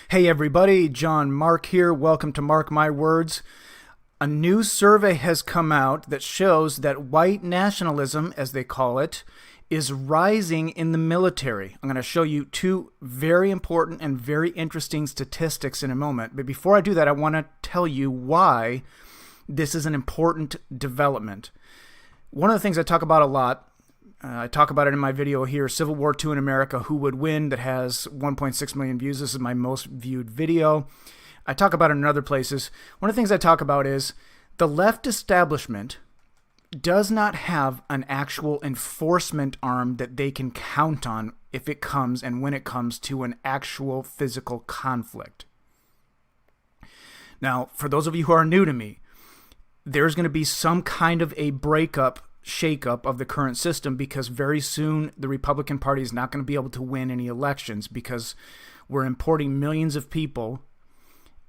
Hey everybody, John Mark here. Welcome to Mark My Words. A new survey has come out that shows that white nationalism, as they call it, is rising in the military. I'm going to show you two very important and very interesting statistics in a moment. But before I do that, I want to tell you why this is an important development. One of the things I talk about a lot, I talk about it in my video here, Civil War II in America, Who Would Win, that has 1.6 million views. This is my most viewed video. I talk about it in other places. One of the things I talk about is the left establishment does not have an actual enforcement arm that they can count on if it comes and when it comes to an actual physical conflict. Now, for those of you who are new to me, there's going to be some kind of a shakeup of the current system, because very soon the Republican Party is not going to be able to win any elections because we're importing millions of people,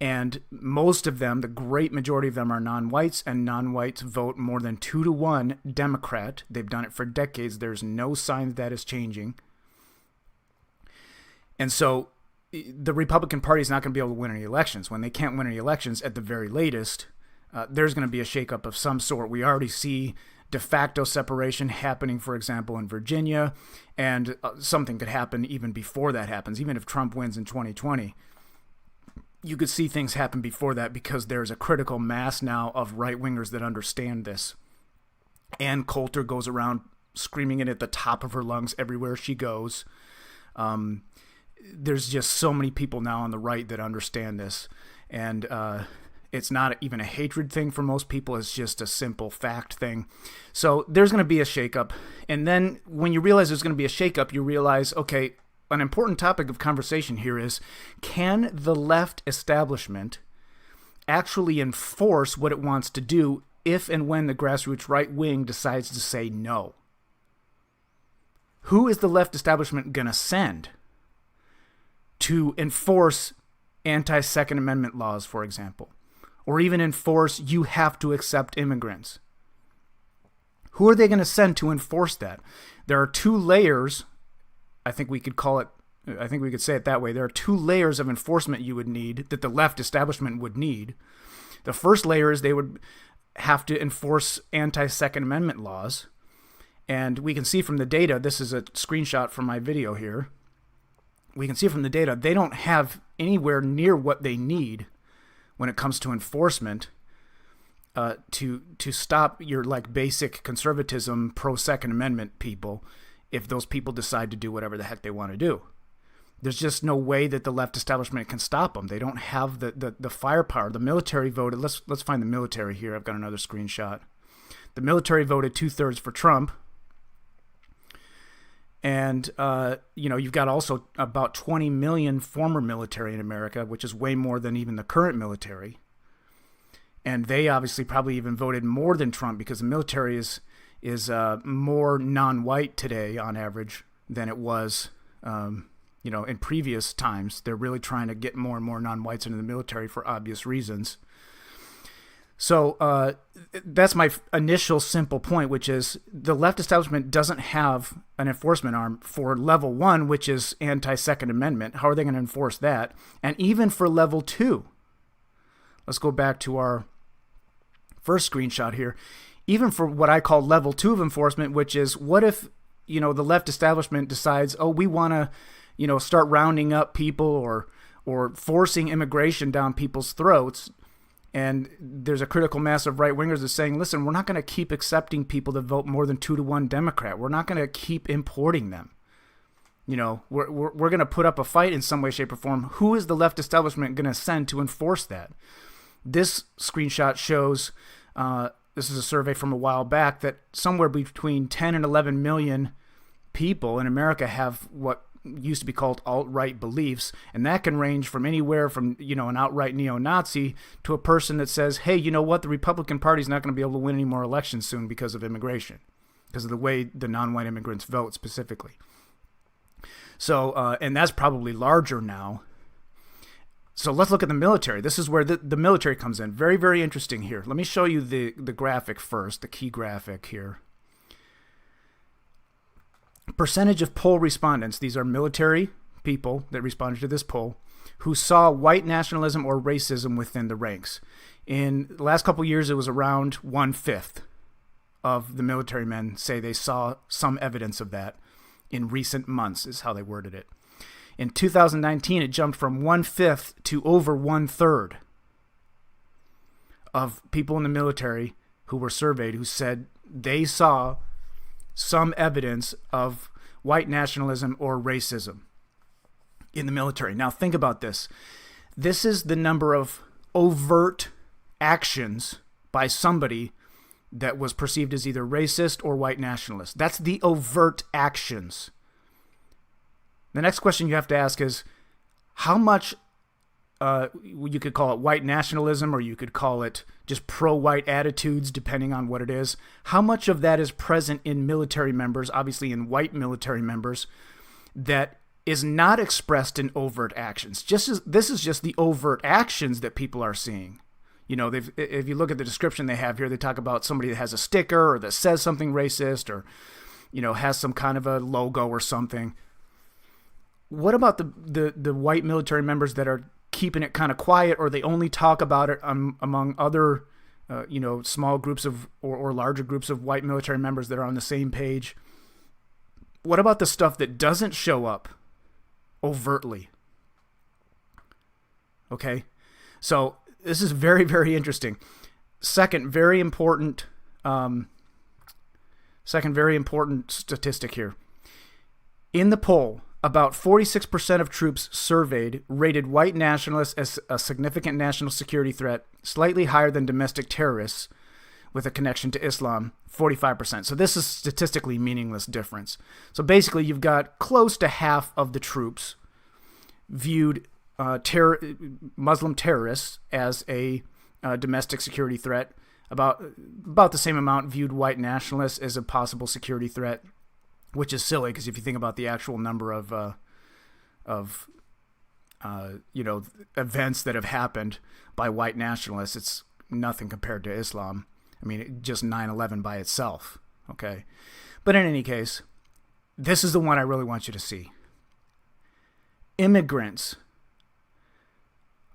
and most of them, the great majority of them, are non-whites, and non-whites vote more than 2-to-1 Democrat. They've done it for decades. There's no sign that is changing. And so the Republican Party is not going to be able to win any elections. When they can't win any elections, at the very latest, there's going to be a shakeup of some sort. We already see de facto separation happening, for example, in Virginia, and something could happen even before that happens. Even if Trump wins in 2020, you could see things happen before that, because there's a critical mass now of right-wingers that understand this. Ann Coulter goes around screaming it at the top of her lungs everywhere she goes. There's just so many people now on the right that understand this, and it's not even a hatred thing for most people. It's just a simple fact thing. So there's going to be a shakeup. And then when you realize there's going to be a shakeup, you realize, okay, an important topic of conversation here is, can the left establishment actually enforce what it wants to do if and when the grassroots right wing decides to say no? Who is the left establishment going to send to enforce anti-Second Amendment laws, for example? Or even enforce, you have to accept immigrants? Who are they going to send to enforce that? There are two layers, I think we could say it that way. There are two layers of enforcement you would need, that the left establishment would need. The first layer is they would have to enforce anti-Second Amendment laws. And we can see from the data, this is a screenshot from my video here. We can see from the data, they don't have anywhere near what they need when it comes to enforcement to stop your basic conservatism, pro-Second Amendment people, if those people decide to do whatever the heck they want to do. There's just no way that the left establishment can stop them. They don't have the firepower. The military voted. Let's find the military here. I've got another screenshot. The military voted 2/3 for Trump. And, you've got also about 20 million former military in America, which is way more than even the current military. And they obviously probably even voted more than Trump, because the military is more non-white today on average than it was, in previous times. They're really trying to get more and more non-whites into the military for obvious reasons. So that's my initial simple point, which is the left establishment doesn't have an enforcement arm for level 1, which is anti-Second Amendment. How are they going to enforce that? And even for level 2, let's go back to our first screenshot here. Even for what I call level 2 of enforcement, which is, what if, the left establishment decides, oh, we want to, start rounding up people or forcing immigration down people's throats. And there's a critical mass of right-wingers that's saying, listen, we're not going to keep accepting people that vote more than 2-to-1 Democrat. We're not going to keep importing them. We're going to put up a fight in some way, shape, or form. Who is the left establishment going to send to enforce that? This screenshot shows, this is a survey from a while back, that somewhere between 10 and 11 million people in America have what used to be called alt-right beliefs, and that can range from anywhere from an outright neo-Nazi to a person that says, hey, you know what, the Republican Party is not going to be able to win any more elections soon because of immigration, because of the way the non-white immigrants vote specifically. So and that's probably larger now. So let's look at the military. This is where the military comes in. Very, very interesting here. Let me show you the graphic first, the key graphic here. Percentage of poll respondents. These are military people that responded to this poll who saw white nationalism or racism within the ranks. In the last couple of years, it was around 1/5 of the military men say they saw some evidence of that in recent months, is how they worded it. In 2019, it jumped from 1/5 to over 1/3 of people in the military who were surveyed who said they saw some evidence of white nationalism or racism in the military. Now think about this. This is the number of overt actions by somebody that was perceived as either racist or white nationalist. That's the overt actions. The next question you have to ask is how much, you could call it white nationalism or you could call it just pro-white attitudes, depending on what it is. How much of that is present in military members, obviously in white military members, that is not expressed in overt actions? This is just the overt actions that people are seeing. You know, if you look at the description they have here, they talk about somebody that has a sticker or that says something racist or, you know, has some kind of a logo or something. What about the white military members that are keeping it kind of quiet, or they only talk about it among other, small groups of or larger groups of white military members that are on the same page? What about the stuff that doesn't show up overtly? Okay, so this is very, very interesting. Second very important statistic here. In the poll, about 46% of troops surveyed rated white nationalists as a significant national security threat, slightly higher than domestic terrorists with a connection to Islam, 45%. So this is statistically meaningless difference. So basically, you've got close to half of the troops viewed Muslim terrorists as a domestic security threat. About the same amount viewed white nationalists as a possible security threat, which is silly because if you think about the actual number of events that have happened by white nationalists, it's nothing compared to Islam. I mean, just 9/11 by itself. Okay, but in any case, this is the one I really want you to see. Immigrants.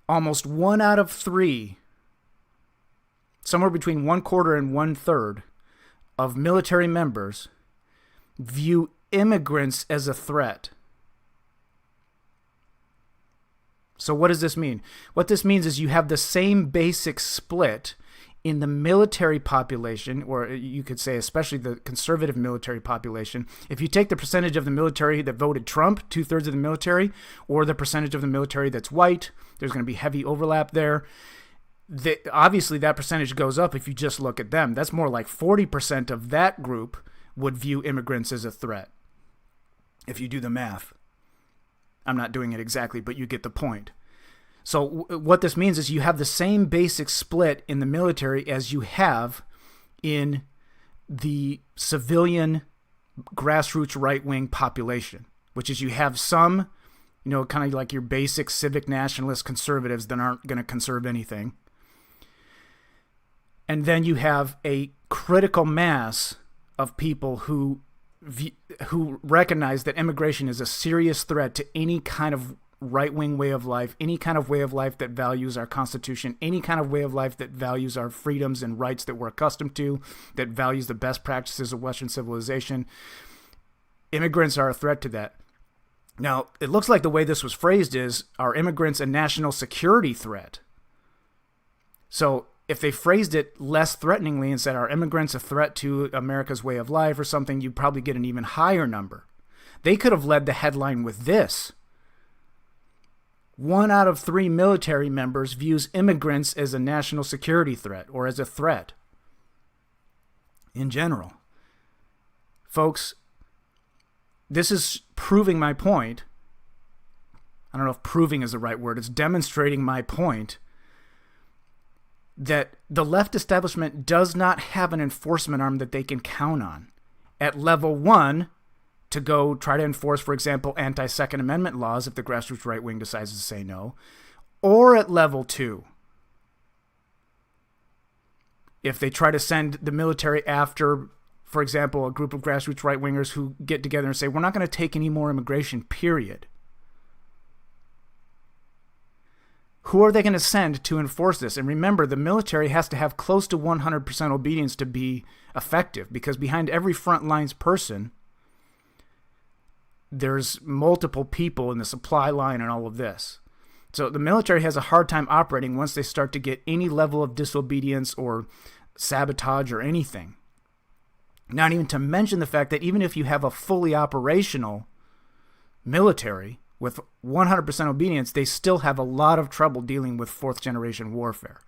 Almost 1 out of 3, somewhere between 1/4 and 1/3 of military members view immigrants as a threat. So what does this mean? What this means is you have the same basic split in the military population, or you could say especially the conservative military population. If you take the percentage of the military that voted Trump, 2/3 of the military, or the percentage of the military that's white, there's going to be heavy overlap there. Obviously, that percentage goes up if you just look at them. That's more like 40% of that group would view immigrants as a threat, if you do the math. I'm not doing it exactly, but you get the point. So what this means is you have the same basic split in the military as you have in the civilian grassroots right-wing population, which is you have some, kind of like your basic civic nationalist conservatives that aren't going to conserve anything. And then you have a critical mass of people who recognize that immigration is a serious threat to any kind of right-wing way of life, any kind of way of life that values our Constitution, any kind of way of life that values our freedoms and rights that we're accustomed to, that values the best practices of Western civilization. Immigrants are a threat to that. Now, it looks like the way this was phrased is, are immigrants a national security threat? So if they phrased it less threateningly and said, are immigrants a threat to America's way of life or something, you'd probably get an even higher number. They could have led the headline with this: 1 out of 3 military members views immigrants as a national security threat or as a threat in general. Folks, this is proving my point. I don't know if proving is the right word. It's demonstrating my point that the left establishment does not have an enforcement arm that they can count on. At level 1, to go try to enforce, for example, anti-Second Amendment laws if the grassroots right wing decides to say no, or at level 2, if they try to send the military after, for example, a group of grassroots right wingers who get together and say, we're not going to take any more immigration, period. who are they going to send to enforce this? And remember, the military has to have close to 100% obedience to be effective, because behind every front lines person, there's multiple people in the supply line and all of this. So the military has a hard time operating once they start to get any level of disobedience or sabotage or anything. Not even to mention the fact that even if you have a fully operational military with 100% obedience, they still have a lot of trouble dealing with fourth generation warfare,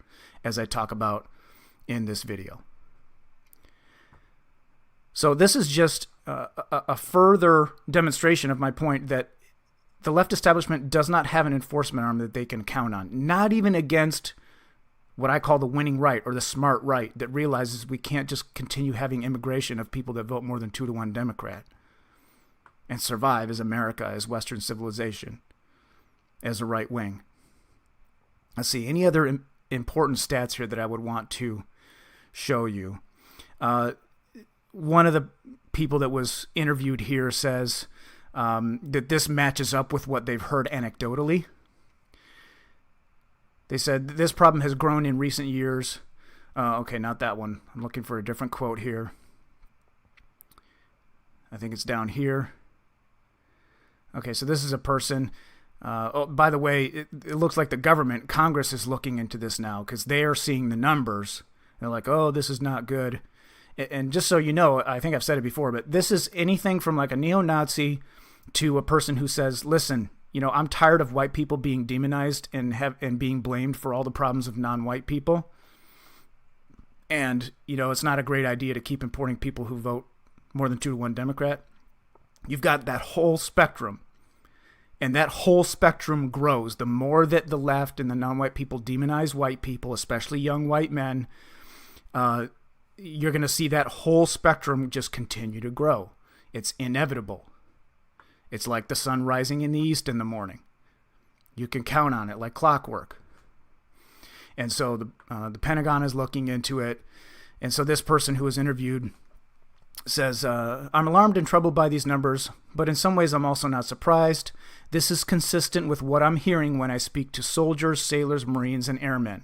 as I talk about in this video. So this is just a further demonstration of my point that the left establishment does not have an enforcement arm that they can count on, not even against what I call the winning right or the smart right that realizes we can't just continue having immigration of people that vote more than 2-to-1 Democrat and survive as America, as Western civilization, as a right wing. Let's see, any other important stats here that I would want to show you. One of the people that was interviewed here says that this matches up with what they've heard anecdotally. They said this problem has grown in recent years. Okay, not that one. I'm looking for a different quote here. I think it's down here. Okay, so this is a person. Oh, by the way, it looks like the government, Congress, is looking into this now because they are seeing the numbers. They're like, oh, this is not good. And just so you know, I think I've said it before, but this is anything from like a neo-Nazi to a person who says, listen, you know, I'm tired of white people being demonized and being blamed for all the problems of non-white people. And, you know, it's not a great idea to keep importing people who vote more than 2-to-1 Democrat. You've got that whole spectrum. And that whole spectrum grows. The more that the left and the non-white people demonize white people, especially young white men, you're going to see that whole spectrum just continue to grow. It's inevitable. It's like the sun rising in the east in the morning. You can count on it like clockwork. And so the Pentagon is looking into it. And so this person who was interviewed says, I'm alarmed and troubled by these numbers, but in some ways I'm also not surprised. This is consistent with what I'm hearing when I speak to soldiers, sailors, Marines, and airmen.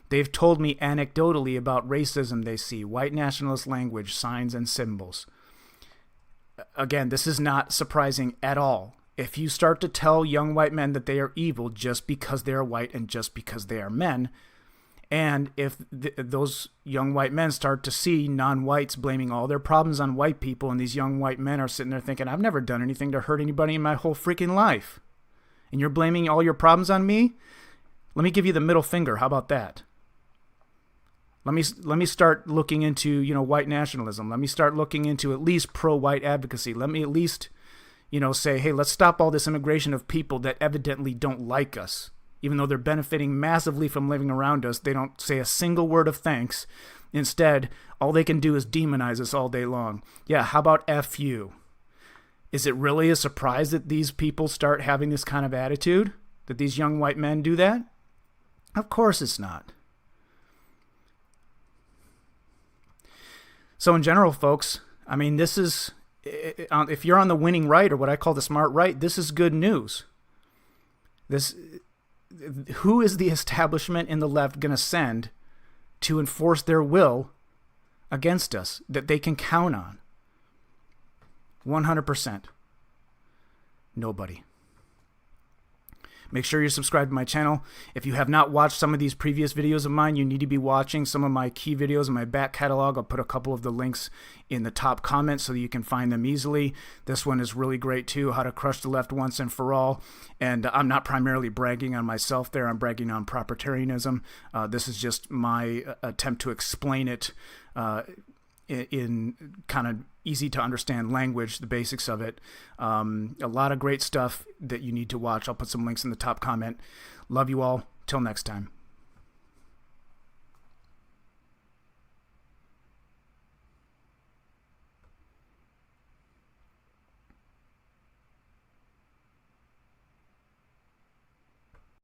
They've told me anecdotally about racism they see, white nationalist language, signs, and symbols. Again, this is not surprising at all. If you start to tell young white men that they are evil just because they are white and just because they are men, and if those young white men start to see non-whites blaming all their problems on white people, and these young white men are sitting there thinking, I've never done anything to hurt anybody in my whole freaking life, and you're blaming all your problems on me? Let me give you the middle finger. How about that? Let me start looking into, you know, white nationalism. Let me start looking into at least pro-white advocacy. Let me at least, you know, say, hey, let's stop all this immigration of people that evidently don't like us. Even though they're benefiting massively from living around us, they don't say a single word of thanks. Instead, all they can do is demonize us all day long. Yeah, how about F you? Is it really a surprise that these people start having this kind of attitude? That these young white men do that? Of course it's not. So in general, folks, I mean, this is, if you're on the winning right, or what I call the smart right, this is good news. Who is the establishment in the left going to send to enforce their will against us that they can count on? 100%. Nobody. Make sure you're subscribed to my channel. If you have not watched some of these previous videos of mine, you need to be watching some of my key videos in my back catalog. I'll put a couple of the links in the top comments so that you can find them easily. This one is really great too, How to Crush the Left Once and For All. And I'm not primarily bragging on myself there. I'm bragging on proprietarianism. This is just my attempt to explain it in kind of easy to understand language, the basics of it. A lot of great stuff that you need to watch. I'll put some links in the top comment. Love you all. Till next time.